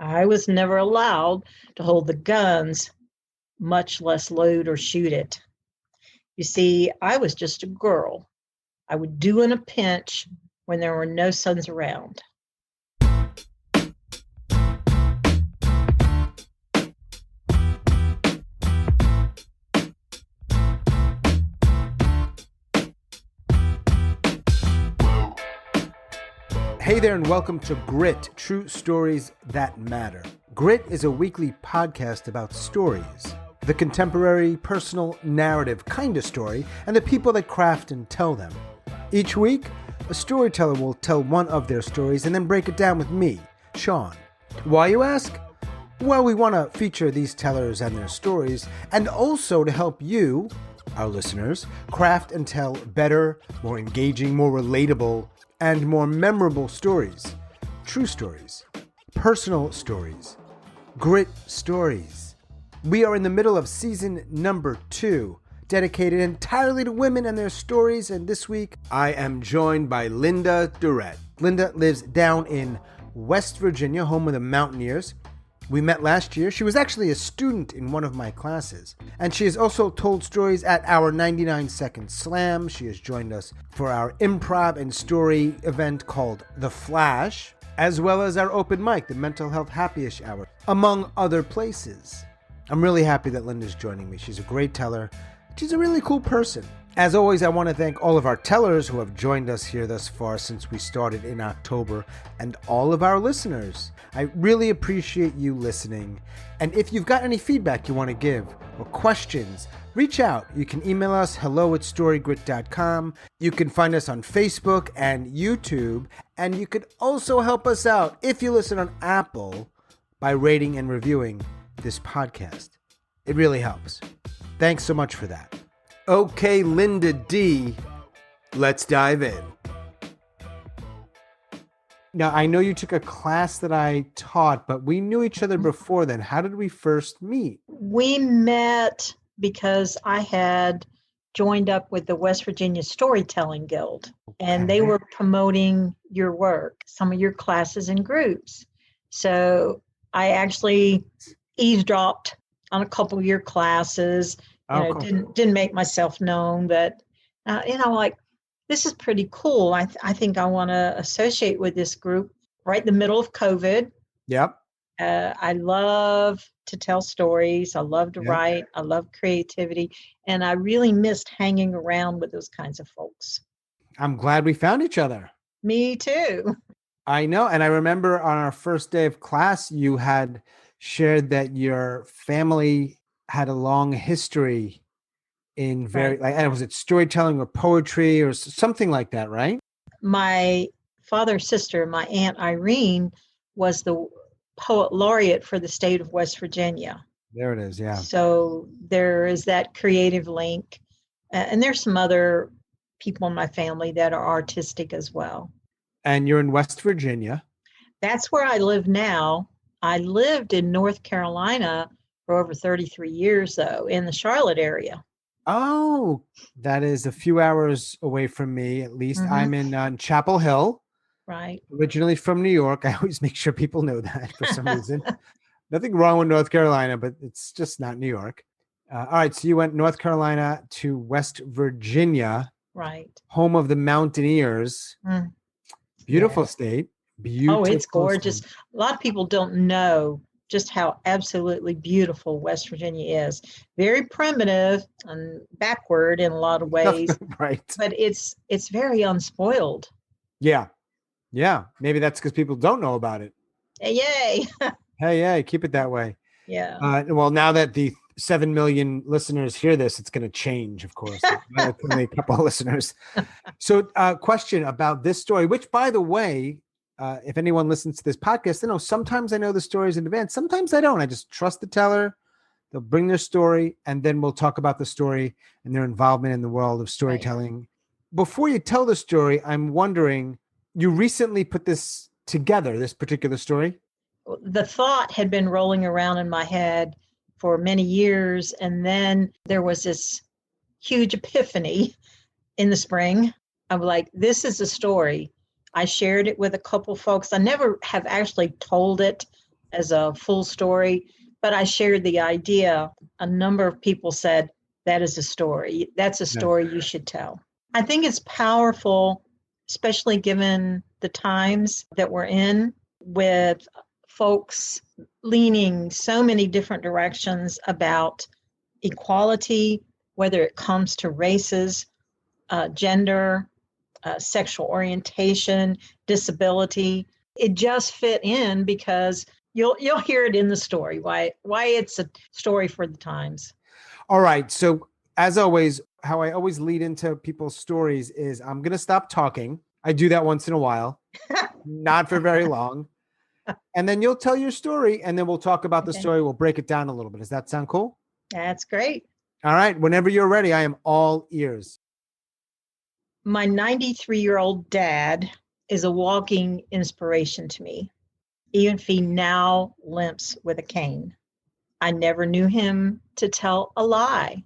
I was never allowed to hold the guns, much less load or shoot it. You see, I was just a girl. I would do in a pinch when there were no sons around. Hey there and welcome to Grit, True Stories That Matter. Grit is a weekly podcast about stories, the contemporary, personal, narrative kind of story, and the people that craft and tell them. Each week, a storyteller will tell one of their stories and then break it down with me, Sean. Why, you ask? Well, we want to feature these tellers and their stories, and also to help you, our listeners, craft and tell better, more engaging, more relatable, and more memorable stories. True stories. Personal stories. Grit stories. We are in the middle of season number 2, dedicated entirely to women and their stories, and this week I am joined by Linda Durrett. Linda lives down in West Virginia, home of the Mountaineers. We met last year. She was actually a student in one of my classes. And she has also told stories at our 99-second slam. She has joined us for our improv and story event called The Flash, as well as our open mic, the Mental Health Happy-ish Hour, among other places. I'm really happy that Linda's joining me. She's a great teller. She's a really cool person. As always, I want to thank all of our tellers who have joined us here thus far since we started in October, and all of our listeners. I really appreciate you listening. And if you've got any feedback you want to give or questions, reach out. You can email us hello@storygrit.com. You can find us on Facebook and YouTube. And you could also help us out if you listen on Apple by rating and reviewing this podcast. It really helps. Thanks so much for that. Okay, Linda D., let's dive in. Now, I know you took a class that I taught, but we knew each other before then. How did we first meet? We met because I had joined up with the West Virginia Storytelling Guild, and they were promoting your work, some of your classes and groups. So I actually eavesdropped on a couple of your classes. Cool. Didn't make myself known, but like, this is pretty cool. I think I want to associate with this group right in the middle of COVID. Yep. I love to tell stories. I love to write. I love creativity, and I really missed hanging around with those kinds of folks. I'm glad we found each other. Me too. I know, and I remember on our first day of class, you had shared that your family had a long history in was it storytelling or poetry or something like that, right? My father's sister, my Aunt Irene, was the poet laureate for the state of West Virginia. There it is, yeah. So there is that creative link. And there's some other people in my family that are artistic as well. And you're in West Virginia. That's where I live now. I lived in North Carolina for over 33 years, though, in the Charlotte area. Oh, that is a few hours away from me, at least. Mm-hmm. I'm in Chapel Hill. Right. Originally from New York. I always make sure people know that for some reason. Nothing wrong with North Carolina, but it's just not New York. All right, so you went North Carolina to West Virginia. Right. Home of the Mountaineers. Mm. Beautiful state. Beautiful. Oh, it's gorgeous. State. A lot of people don't know just how absolutely beautiful West Virginia is. Very primitive and backward in a lot of ways. Right. But it's very unspoiled. Yeah. Yeah. Maybe that's because people don't know about it. Hey, yay. Hey, yay. Keep it that way. Yeah. Well, now that the 7 million listeners hear this, it's going to change, of course. Only a couple of listeners. So question about this story, which, by the way, if anyone listens to this podcast, they know sometimes I know the stories in advance. Sometimes I don't. I just trust the teller. They'll bring their story, and then we'll talk about the story and their involvement in the world of storytelling. Right. Before you tell the story, I'm wondering, you recently put this together, this particular story? The thought had been rolling around in my head for many years, and then there was this huge epiphany in the spring. I'm like, this is a story. I shared it with a couple folks. I never have actually told it as a full story, but I shared the idea. A number of people said, that is a story. That's a story you should tell. I think it's powerful, especially given the times that we're in, with folks leaning so many different directions about equality, whether it comes to races, gender, sexual orientation, disability. It just fit in because you'll hear it in the story why it's a story for the times. All right. So as always, how I always lead into people's stories is I'm going to stop talking. I do that once in a while, not for very long. And then you'll tell your story and then we'll talk about the story. We'll break it down a little bit. Does that sound cool? That's great. All right. Whenever you're ready, I am all ears. My 93-year-old dad is a walking inspiration to me, even if he now limps with a cane. I never knew him to tell a lie.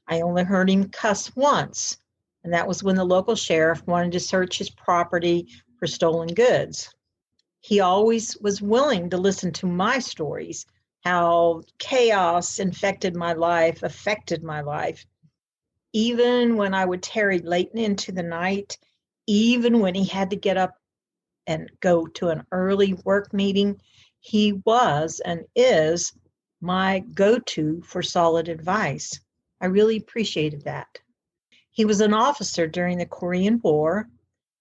I only heard him cuss once, and that was when the local sheriff wanted to search his property for stolen goods. He always was willing to listen to my stories, how chaos affected my life, even when I would tarry late into the night, even when he had to get up and go to an early work meeting. He was and is my go-to for solid advice. I really appreciated that. He was an officer during the Korean War,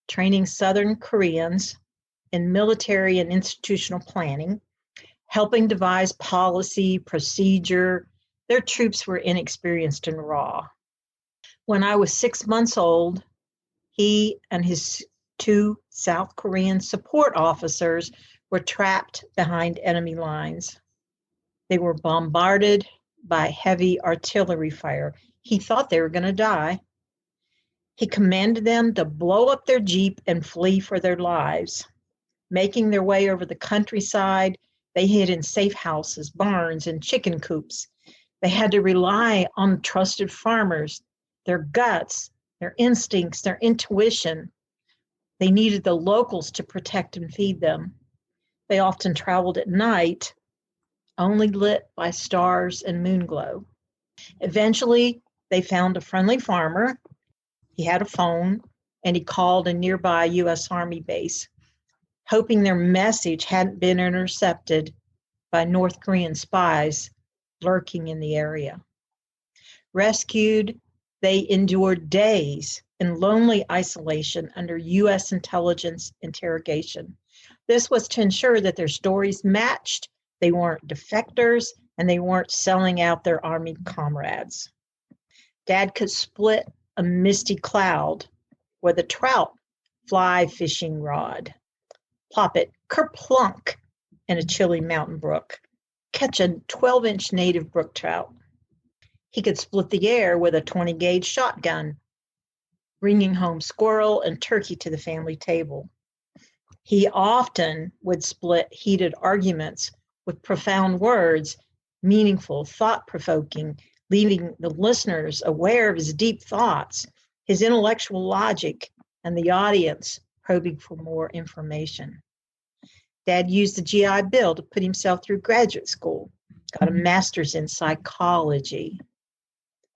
training Southern Koreans in military and institutional planning, helping devise policy, procedure. Their troops were inexperienced and raw. When I was 6 months old, he and his 2 South Korean support officers were trapped behind enemy lines. They were bombarded by heavy artillery fire. He thought they were going to die. He commanded them to blow up their Jeep and flee for their lives. Making their way over the countryside, they hid in safe houses, barns, and chicken coops. They had to rely on trusted farmers, their guts, their instincts, their intuition. They needed the locals to protect and feed them. They often traveled at night, only lit by stars and moon glow. Eventually, they found a friendly farmer. He had a phone, and he called a nearby U.S. Army base, hoping their message hadn't been intercepted by North Korean spies lurking in the area. Rescued, they endured days in lonely isolation under U.S. intelligence interrogation. This was to ensure that their stories matched, they weren't defectors, and they weren't selling out their Army comrades. Dad could split a misty cloud with a trout fly fishing rod, plop it kerplunk in a chilly mountain brook, catch a 12-inch native brook trout. He could split the air with a 20-gauge shotgun, bringing home squirrel and turkey to the family table. He often would split heated arguments with profound words, meaningful, thought-provoking, leaving the listeners aware of his deep thoughts, his intellectual logic, and the audience probing for more information. Dad used the GI Bill to put himself through graduate school, got a master's in psychology.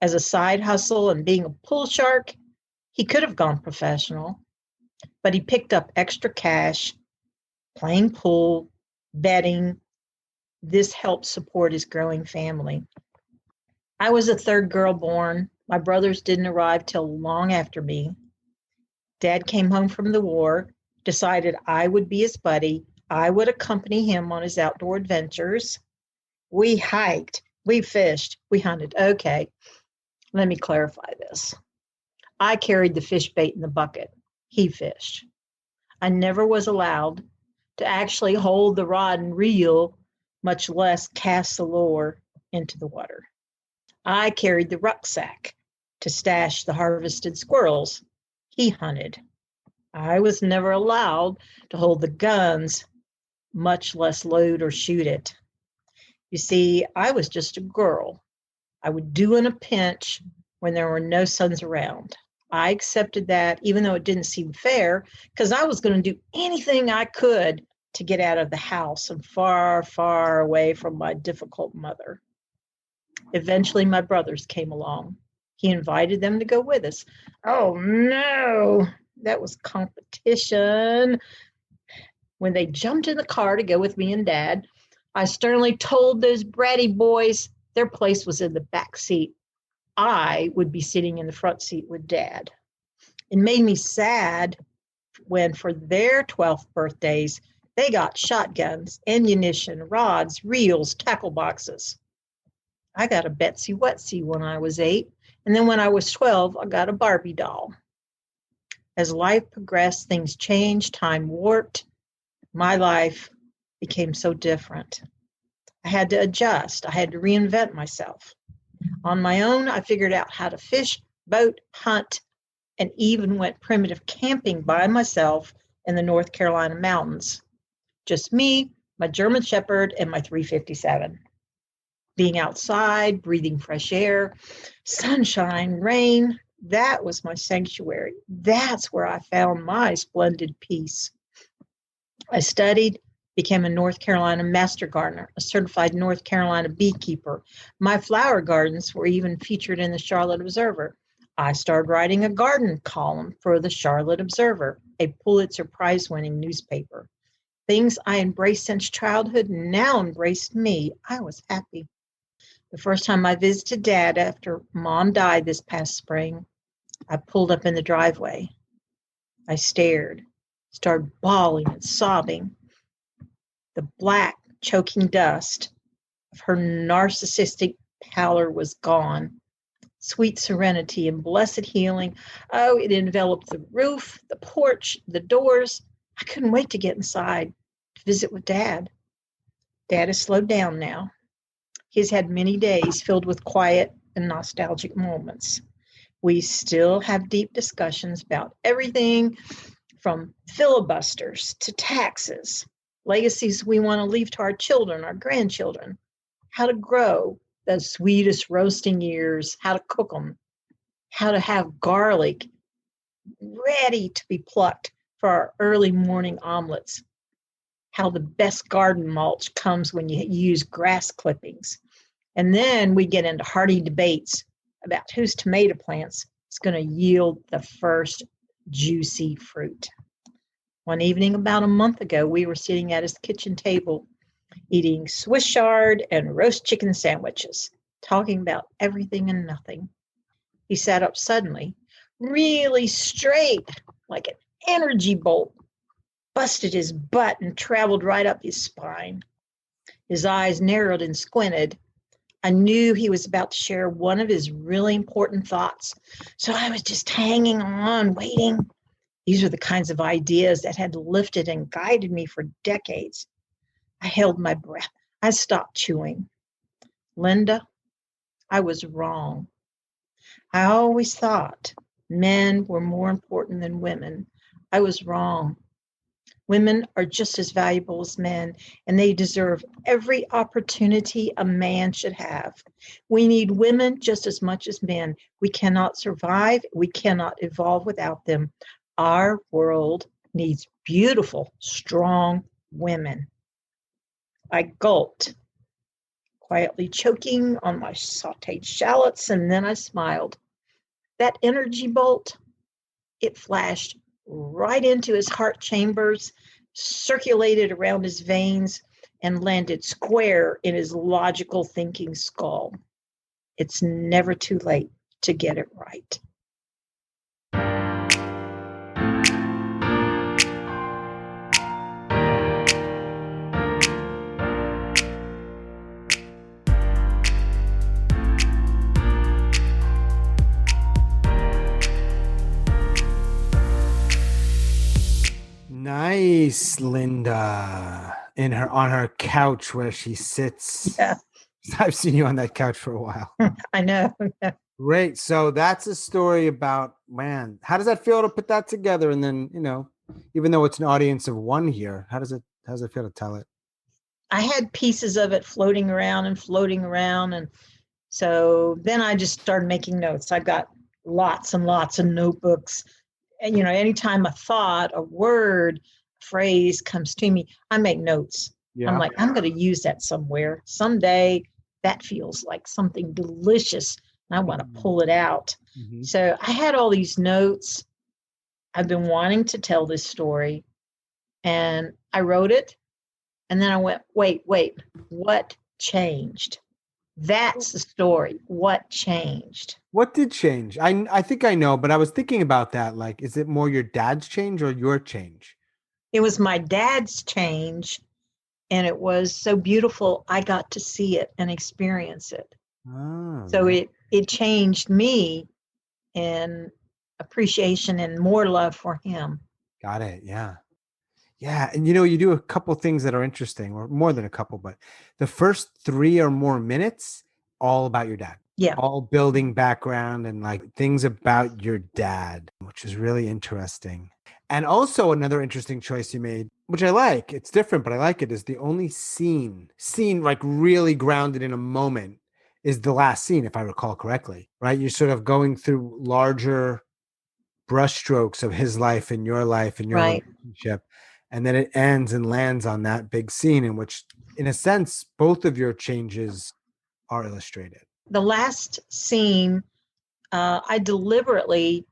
As a side hustle and being a pool shark, he could have gone professional, but he picked up extra cash, playing pool, betting. This helped support his growing family. I was the third girl born. My brothers didn't arrive till long after me. Dad came home from the war, decided I would be his buddy. I would accompany him on his outdoor adventures. We hiked, we fished, we hunted. Okay, let me clarify this. I carried the fish bait in the bucket. He fished. I never was allowed to actually hold the rod and reel, much less cast the lure into the water. I carried the rucksack to stash the harvested squirrels. He hunted. I was never allowed to hold the guns, much less load or shoot it. You see, I was just a girl. I would do in a pinch when there were no sons around. I accepted that, even though it didn't seem fair, because I was going to do anything I could to get out of the house and far, far away from my difficult mother. Eventually, my brothers came along. He invited them to go with us. Oh, no, that was competition. When they jumped in the car to go with me and Dad, I sternly told those bratty boys their place was in the back seat. I would be sitting in the front seat with Dad. It made me sad when, for their 12th birthdays, they got shotguns, ammunition, rods, reels, tackle boxes. I got a Betsy Wetsy when I was 8, and then when I was 12, I got a Barbie doll. As life progressed, things changed, time warped. My life became so different. I had to adjust. I had to reinvent myself. On my own, I figured out how to fish, boat, hunt, and even went primitive camping by myself in the North Carolina mountains. Just me, my German Shepherd, and my 357. Being outside, breathing fresh air, sunshine, rain, that was my sanctuary. That's where I found my splendid peace. I studied, became a North Carolina master gardener, a certified North Carolina beekeeper. My flower gardens were even featured in the Charlotte Observer. I started writing a garden column for the Charlotte Observer, a Pulitzer Prize-winning newspaper. Things I embraced since childhood now embraced me. I was happy. The first time I visited Dad after Mom died this past spring, I pulled up in the driveway. I stared, started bawling and sobbing. The black, choking dust of her narcissistic pallor was gone. Sweet serenity and blessed healing. Oh, it enveloped the roof, the porch, the doors. I couldn't wait to get inside to visit with Dad. Dad has slowed down now. He's had many days filled with quiet and nostalgic moments. We still have deep discussions about everything from filibusters to taxes, legacies we want to leave to our children, our grandchildren, how to grow the sweetest roasting ears, how to cook them, how to have garlic ready to be plucked for our early morning omelets, how the best garden mulch comes when you use grass clippings. And then we get into hearty debates about whose tomato plants is going to yield the first juicy fruit. One evening about a month ago, we were sitting at his kitchen table eating Swiss chard and roast chicken sandwiches, talking about everything and nothing. He sat up suddenly, really straight, like an energy bolt, busted his butt and traveled right up his spine. His eyes narrowed and squinted. I knew he was about to share one of his really important thoughts, so I was just hanging on, waiting. These are the kinds of ideas that had lifted and guided me for decades. I held my breath. I stopped chewing. Linda, I was wrong. I always thought men were more important than women. I was wrong. Women are just as valuable as men, and they deserve every opportunity a man should have. We need women just as much as men. We cannot survive. We cannot evolve without them. Our world needs beautiful, strong women. I gulped, quietly choking on my sautéed shallots, and then I smiled. That energy bolt, it flashed right into his heart chambers, circulated around his veins, and landed square in his logical thinking skull. It's never too late to get it right. Nice, Linda. On her couch where she sits. Yeah. I've seen you on that couch for a while. I know. Great. So that's a story about, man, how does that feel to put that together? And then, even though it's an audience of one here, how does it feel to tell it? I had pieces of it floating around. And so then I just started making notes. I've got lots and lots of notebooks. And, anytime a thought, a word, phrase comes to me, I make notes. Yeah. I'm like, I'm going to use that somewhere. Someday that feels like something delicious and I want to pull it out. Mm-hmm. So I had all these notes. I've been wanting to tell this story and I wrote it. And then I went, wait, what changed? That's the story. What changed? What did change? I think I know, but I was thinking about that. Like, is it more your dad's change or your change? It was my dad's change, and it was so beautiful. I got to see it and experience it. Oh, So it changed me in appreciation and more love for him. got it. Yeah. Yeah. And you do a couple things that are interesting, or more than a couple, but the first 3 or more minutes, all about your dad. Yeah. All building background and like things about your dad, which is really interesting. And also another interesting choice you made, which I like, it's different, but I like it, is the only scene like really grounded in a moment is the last scene, if I recall correctly, right? You're sort of going through larger brushstrokes of his life and your Right. relationship. And then it ends and lands on that big scene in which, in a sense, both of your changes are illustrated. The last scene, I deliberately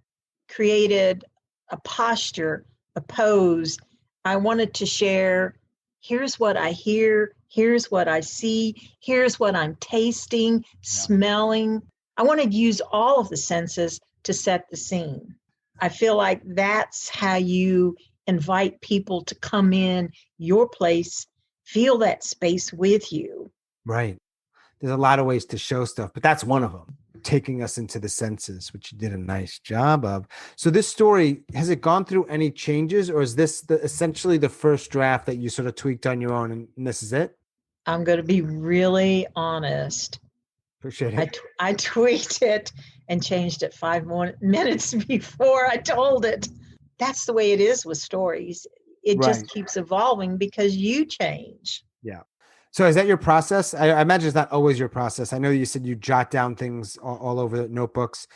created a posture, a pose. I wanted to share, here's what I hear, here's what I see, here's what I'm tasting, smelling. I wanted to use all of the senses to set the scene. I feel like that's how you invite people to come in your place, feel that space with you. Right. There's a lot of ways to show stuff, but that's one of them, taking us into the senses, which you did a nice job of. So this story, has it gone through any changes, or is this essentially the first draft that you sort of tweaked on your own and this is it? I'm going to be really honest. Appreciate it. I tweaked it and changed it 5 more minutes before I told it. That's the way it is with stories. It just keeps evolving because you change. Yeah. So is that your process? I imagine it's not always your process. I know you said you jot down things all over the notebooks.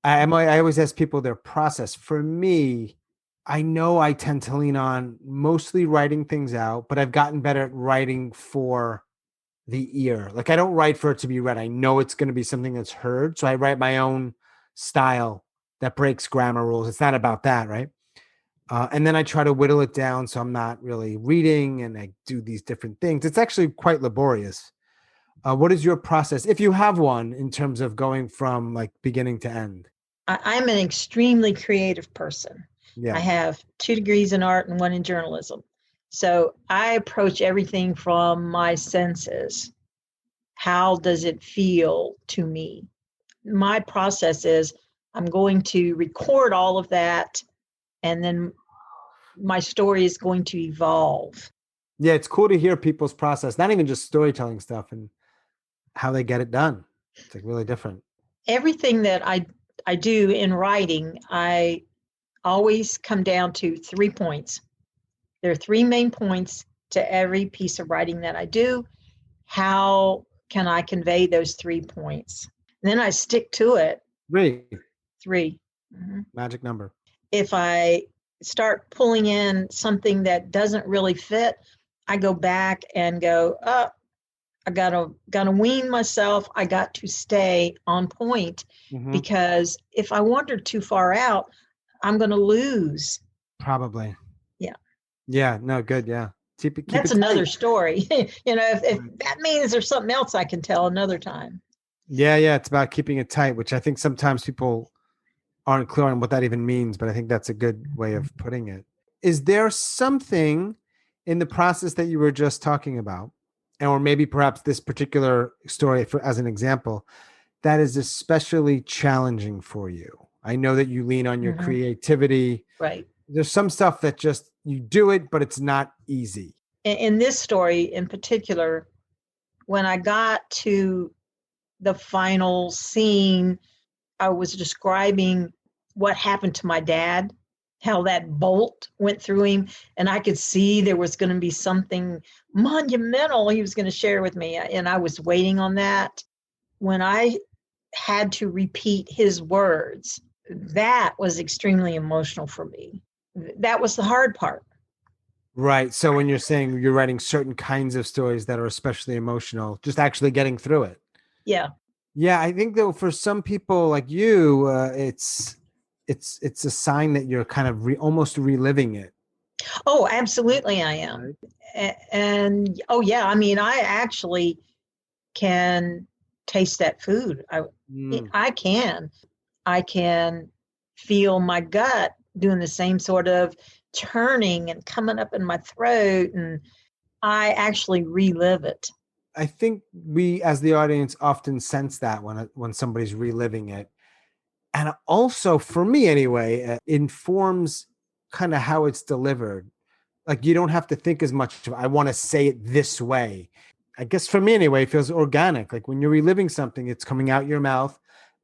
I always ask people their process. For me, I know I tend to lean on mostly writing things out, but I've gotten better at writing for the ear. Like I don't write for it to be read. I know it's going to be something that's heard. So I write my own style that breaks grammar rules. It's not about that, right? And then I try to whittle it down so I'm not really reading and I do these different things. It's actually quite laborious. What is your process, if you have one, in terms of going from like beginning to end? I'm an extremely creative person. Yeah. I have 2 degrees in art and 1 in journalism. So I approach everything from my senses. How does it feel to me? My process is I'm going to record all of that, and then my story is going to evolve. Yeah, it's cool to hear people's process, not even just storytelling stuff and how they get it done. It's like really different. Everything that I do in writing, I always come down to 3 points. There are 3 main points to every piece of writing that I do. How can I convey those 3 points? And then I stick to it. 3. 3. Mm-hmm. Magic number. If I start pulling in something that doesn't really fit, I go back and go, oh, I gotta wean myself. I got to stay on point, because if I wander too far out, I'm going to lose. Probably. Yeah. Yeah. No, good. Yeah. Keep That's another story. If that means there's something else I can tell another time. Yeah. Yeah. It's about keeping it tight, which I think sometimes people aren't clear on what that even means, but I think that's a good way of putting it. Is there something in the process that you were just talking about, or maybe perhaps this particular story as an example, that is especially challenging for you? I know that you lean on your creativity. Right. There's some stuff that just, you do it, but it's not easy. In this story in particular, when I got to the final scene, I was describing what happened to my dad, how that bolt went through him, and I could see there was going to be something monumental he was going to share with me, and I was waiting on that. When I had to repeat his words, that was extremely emotional for me. That was the hard part. Right. So when you're saying you're writing certain kinds of stories that are especially emotional, just actually getting through it. Yeah. Yeah, I think though for some people like you, it's a sign that you're kind of almost reliving it. Oh, absolutely, I am. Right. And oh, yeah, I mean, I actually can taste that food. Mm. I can. I can feel my gut doing the same sort of churning and coming up in my throat, and I actually relive it. I think we, as the audience, often sense that when somebody's reliving it, and also for me anyway, informs kind of how it's delivered. Like you don't have to think as much. I want to say it this way. I guess for me anyway, it feels organic. Like when you're reliving something, it's coming out your mouth,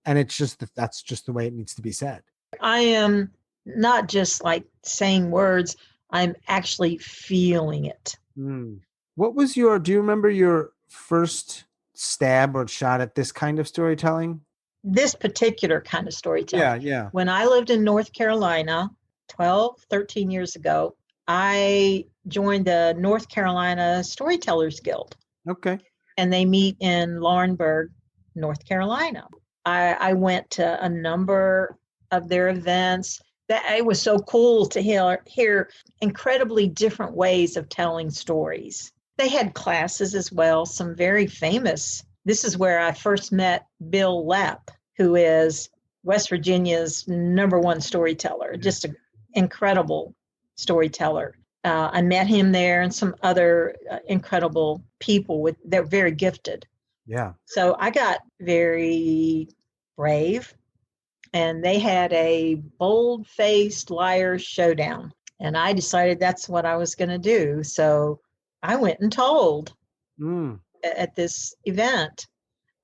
and it's just that's just the way it needs to be said. I am not just like saying words, I'm actually feeling it. Mm. What was do you remember your first stab or shot at this kind of storytelling? This particular kind of storytelling. Yeah, yeah. When I lived in North Carolina 12, 13 years ago, I joined the North Carolina Storytellers Guild, Okay. and they meet in Laurinburg, North Carolina. I went to a number of their events. That it was so cool to hear incredibly different ways of telling stories. They had classes as well, some very famous. This is where I first met Bill Lepp, who is West Virginia's #1 storyteller, just an incredible storyteller. I met him there and some other incredible people they're very gifted. Yeah. So I got very brave, and they had a bold-faced liar showdown. And I decided that's what I was going to do. So I went and told Mm. at this event.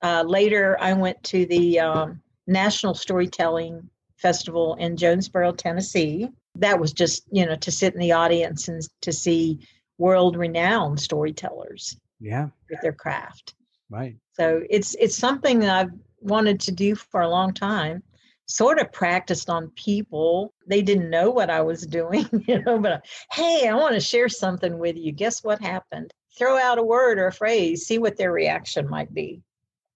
Later, I went to the National Storytelling Festival in Jonesboro, Tennessee. That was just, to sit in the audience and to see world-renowned storytellers Yeah. with their craft. Right. So it's something that I've wanted to do for a long time. Sort of practiced on people. They didn't know what I was doing, but hey, I want to share something with you. Guess what happened? Throw out a word or a phrase, see what their reaction might be.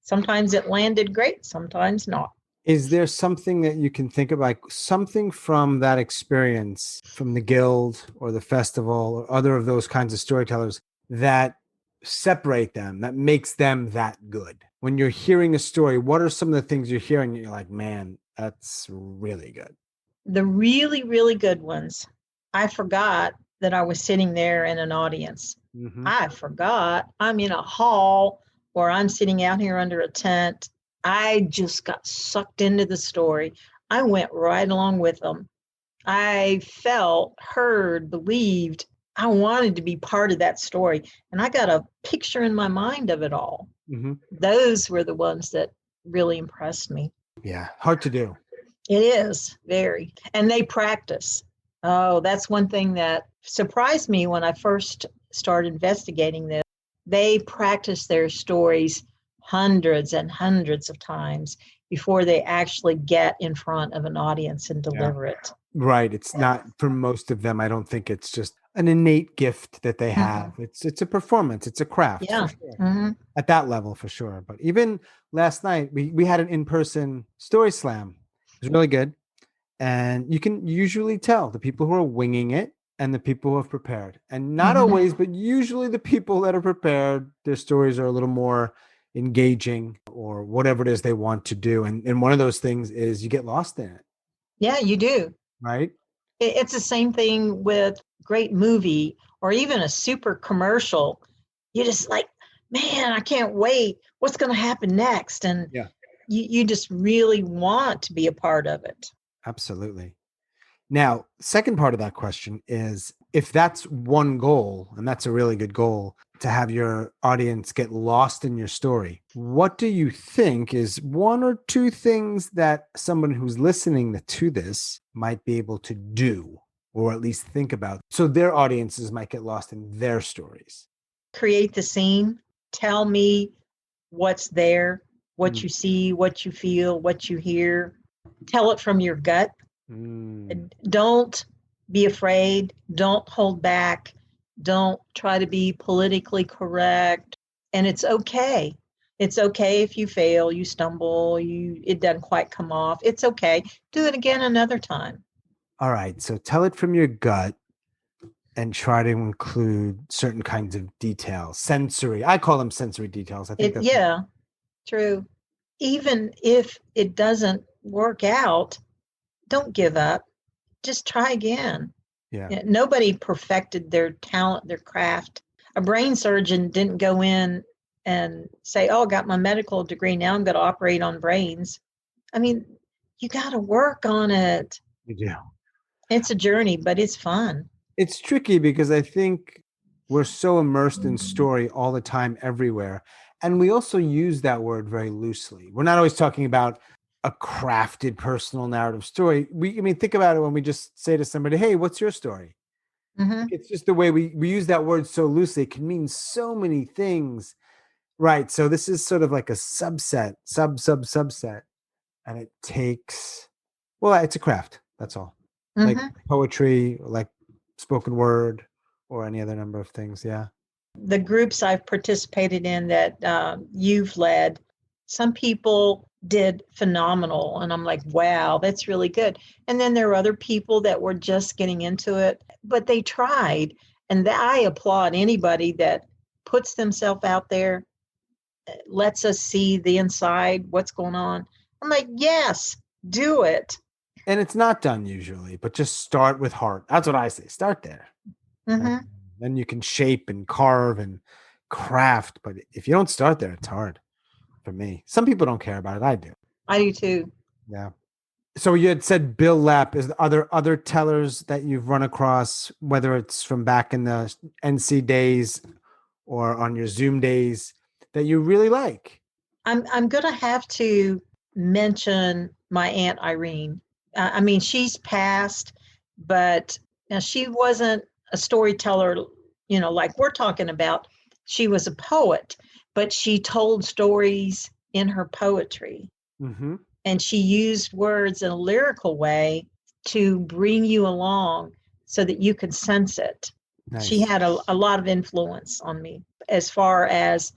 Sometimes it landed great, sometimes not. Is there something that you can think of, like something from that experience, from the guild or the festival or other of those kinds of storytellers that separate them, that makes them that good? When you're hearing a story, what are some of the things you're hearing? You're like, man, that's really good. The really, really good ones, I forgot that I was sitting there in an audience. Mm-hmm. I forgot I'm in a hall or I'm sitting out here under a tent. I just got sucked into the story. I went right along with them. I felt, heard, believed. I wanted to be part of that story. And I got a picture in my mind of it all. Mm-hmm. Those were the ones that really impressed me. Yeah, hard to do. It is, very. And they practice. Oh, that's one thing that surprised me when I first started investigating this. They practice their stories hundreds and hundreds of times before they actually get in front of an audience and deliver it. Right. It's not, for most of them, I don't think it's just an innate gift that they have. It's a performance. It's a craft. Yeah. For sure. At that level, for sure. But even last night, we had an in-person story slam. It was really good. And you can usually tell the people who are winging it and the people who have prepared. And not always, but usually the people that are prepared, their stories are a little more engaging or whatever it is they want to do. And one of those things is you get lost in it. Yeah, you do. Right? It's the same thing with great movie or even a super commercial. You just like, man, I can't wait. What's going to happen next? And you just really want to be a part of it. Absolutely. Now, second part of that question is, if that's one goal, and that's a really good goal, to have your audience get lost in your story, what do you think is one or two things that someone who's listening to this might be able to do, or at least think about, so their audiences might get lost in their stories? Create the scene. Tell me what's there, what you see, what you feel, what you hear. Tell it from your gut. Don't be afraid. Don't hold back. Don't try to be politically correct. And it's okay. It's okay if you fail, you stumble, it doesn't quite come off. It's okay. Do it again another time. All right. So tell it from your gut and try to include certain kinds of details. Sensory. I call them sensory details. I think that's Yeah, true. Even if it doesn't work out, don't give up. Just try again. yeah. Nobody perfected their talent, their craft. A brain surgeon didn't go in and say, oh, I got my medical degree. Now I'm going to operate on brains. I mean, you got to work on it. You do. It's a journey, but it's fun. It's tricky because I think we're so immersed in story all the time, everywhere. And we also use that word very loosely. We're not always talking about a crafted personal narrative story. Think about it when we just say to somebody, hey, what's your story? Mm-hmm. It's just the way we use that word so loosely. It can mean so many things. Right. So this is sort of like a subset, subset. And it takes, well, it's a craft. That's all. Mm-hmm. Like poetry, like spoken word, or any other number of things. Yeah. The groups I've participated in that you've led, some people did phenomenal. And I'm like, wow, that's really good. And then there are other people that were just getting into it, but they tried. And I applaud anybody that puts themselves out there, lets us see the inside, what's going on. I'm like, yes, do it. And it's not done usually, but just start with heart. That's what I say. Start there. Mm-hmm. Then you can shape and carve and craft. But if you don't start there, it's hard for me. Some people don't care about it. I do. I do too. Yeah. So you had said Bill Lapp. Are there other tellers that you've run across, whether it's from back in the NC days or on your Zoom days, that you really like? I'm going to have to mention my Aunt Irene. I mean, she's passed, but now she wasn't a storyteller, like we're talking about. She was a poet, but she told stories in her poetry. Mm-hmm. And she used words in a lyrical way to bring you along so that you could sense it. Nice. She had a lot of influence on me as far as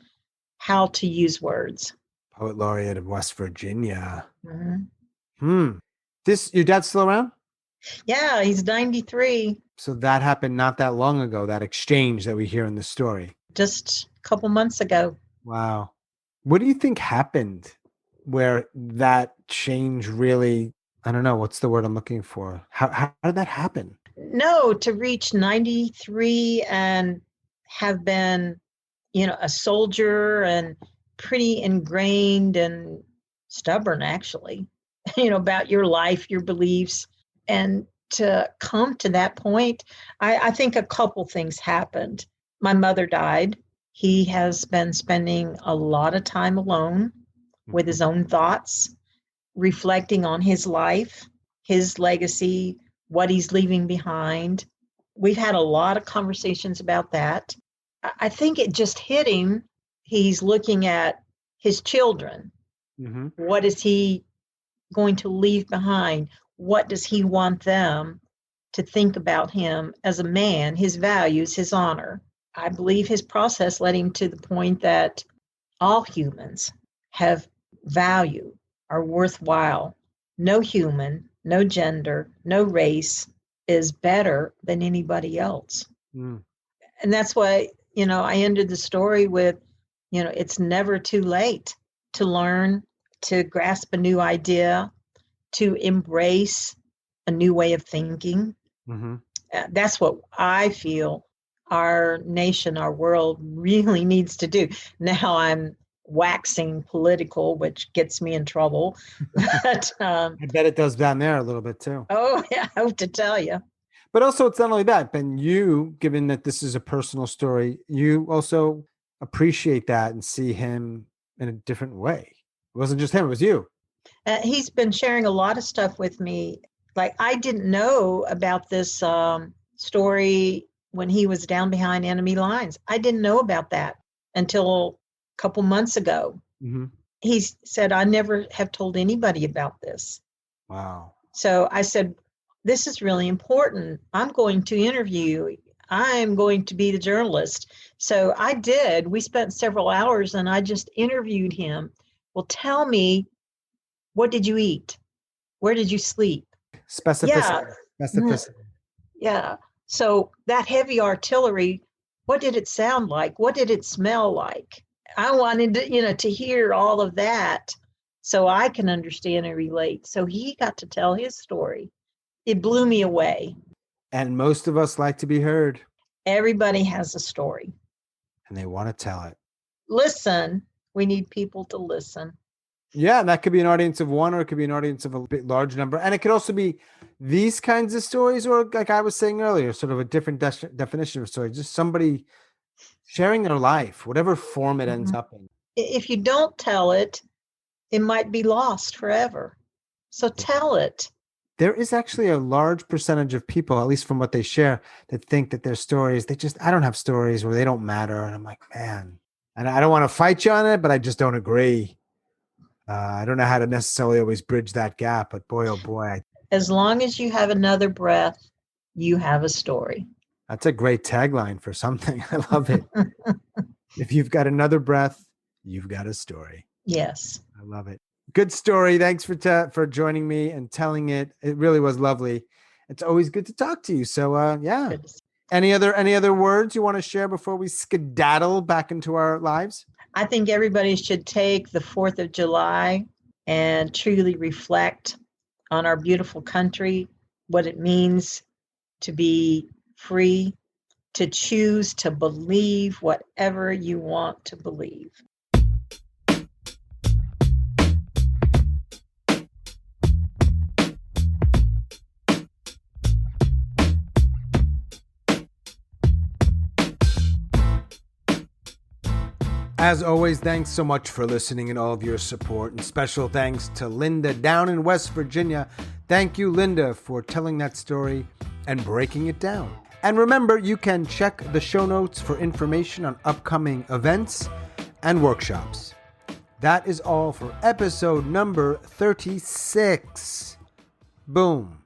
how to use words. Poet laureate of West Virginia. Mm-hmm. Your dad's still around? Yeah, he's 93. So that happened not that long ago, that exchange that we hear in the story. Just a couple months ago. Wow. What do you think happened where that change really, I don't know, what's the word I'm looking for? How did that happen? No, to reach 93 and have been, a soldier and pretty ingrained and stubborn, actually, about your life, your beliefs. And to come to that point, I think a couple things happened. My mother died. He has been spending a lot of time alone with his own thoughts, reflecting on his life, his legacy, what he's leaving behind. We've had a lot of conversations about that. I think it just hit him. He's looking at his children. Mm-hmm. What is he going to leave behind? What does he want them to think about him as a man, his values, his honor? I believe his process led him to the point that all humans have value, are worthwhile. No human, no gender, no race is better than anybody else. Mm. And that's why, I ended the story with, it's never too late to learn, to grasp a new idea, to embrace a new way of thinking. Mm-hmm. That's what I feel our nation, our world really needs to do. Now I'm waxing political, which gets me in trouble. But, I bet it does down there a little bit too. Oh, yeah, I hope to tell you. But also, it's not only that, but you, given that this is a personal story, you also appreciate that and see him in a different way. It wasn't just him, it was you. He's been sharing a lot of stuff with me. Like, I didn't know about this story when he was down behind enemy lines. I didn't know about that until a couple months ago. Mm-hmm. He said, I never have told anybody about this. Wow. So I said, this is really important. I'm going to interview you. I'm going to be the journalist. So I did. We spent several hours and I just interviewed him. Well, tell me, what did you eat? Where did you sleep? Specificity. Yeah. Specificity. Yeah. So that heavy artillery, what did it sound like? What did it smell like? I wanted to hear all of that so I can understand and relate. So he got to tell his story. It blew me away. And most of us like to be heard. Everybody has a story. And they want to tell it. Listen. We need people to listen. Yeah, and that could be an audience of one, or it could be an audience of a bit large number. And it could also be these kinds of stories, or like I was saying earlier, sort of a different definition of story. Just somebody sharing their life, whatever form it ends up in. If you don't tell it, it might be lost forever. So tell it. There is actually a large percentage of people, at least from what they share, that think that their stories, I don't have stories, or they don't matter. And I'm like, man, and I don't want to fight you on it, but I just don't agree. I don't know how to necessarily always bridge that gap, but boy, oh boy. As long as you have another breath, you have a story. That's a great tagline for something. I love it. If you've got another breath, you've got a story. Yes. I love it. Good story. Thanks for joining me and telling it. It really was lovely. It's always good to talk to you. So yeah. Good. Any other words you want to share before we skedaddle back into our lives? I think everybody should take the 4th of July and truly reflect on our beautiful country, what it means to be free, to choose to believe whatever you want to believe. As always, thanks so much for listening and all of your support. And special thanks to Linda down in West Virginia. Thank you, Linda, for telling that story and breaking it down. And remember, you can check the show notes for information on upcoming events and workshops. That is all for episode number 36. Boom.